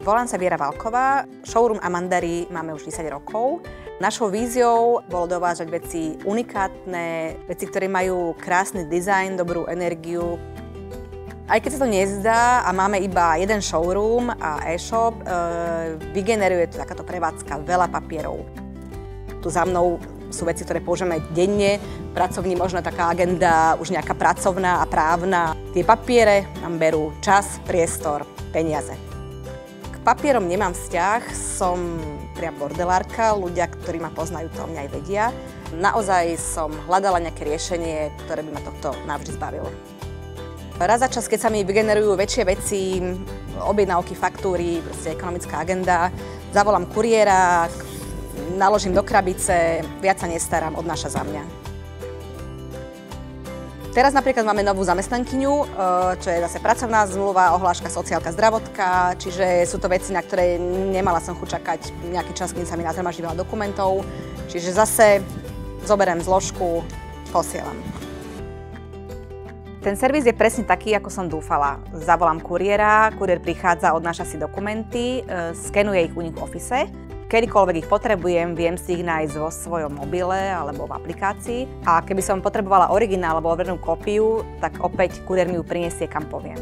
Volám sa Viera Valková, showroom Amandary máme už 10 rokov. Našou víziou bolo dovážať veci unikátne, veci, ktoré majú krásny dizajn, dobrú energiu. Aj keď sa to nezdá a máme iba jeden showroom a e-shop, vygeneruje tu takáto prevádzka veľa papierov. Tu za mnou sú veci, ktoré používame denne, pracovní možno taká agenda, už nejaká pracovná a právna. Tie papiere nám berú čas, priestor, peniaze. K papierom nemám vzťah, som priam bordelárka, ľudia, ktorí ma poznajú, to o mňa aj vedia. Naozaj som hľadala nejaké riešenie, ktoré by ma tohto navždy zbavilo. Raz za čas, keď sa mi vygenerujú väčšie veci, objednávky, faktúry, proste ekonomická agenda, zavolám kuriéra, naložím do krabice, viac sa nestaram, odnáša za mňa. Teraz napríklad máme novú zamestnankyňu, čo je zase pracovná zmluva, ohláška, sociálka, zdravotka, čiže sú to veci, na ktoré nemala som chuť čakať nejaký čas, kým sa mi nazrmaždí veľa dokumentov. Čiže zase zoberiem zložku, posielam. Ten servis je presne taký, ako som dúfala. Zavolám kuriéra, kuriér prichádza, odnáša si dokumenty, skenuje ich u nich v office. Kedykoľvek ich potrebujem, viem si ich nájsť vo svojom mobile alebo v aplikácii. A keby som potrebovala originál alebo overenú kópiu, tak opäť kuriér mi ju prinesie, kam poviem.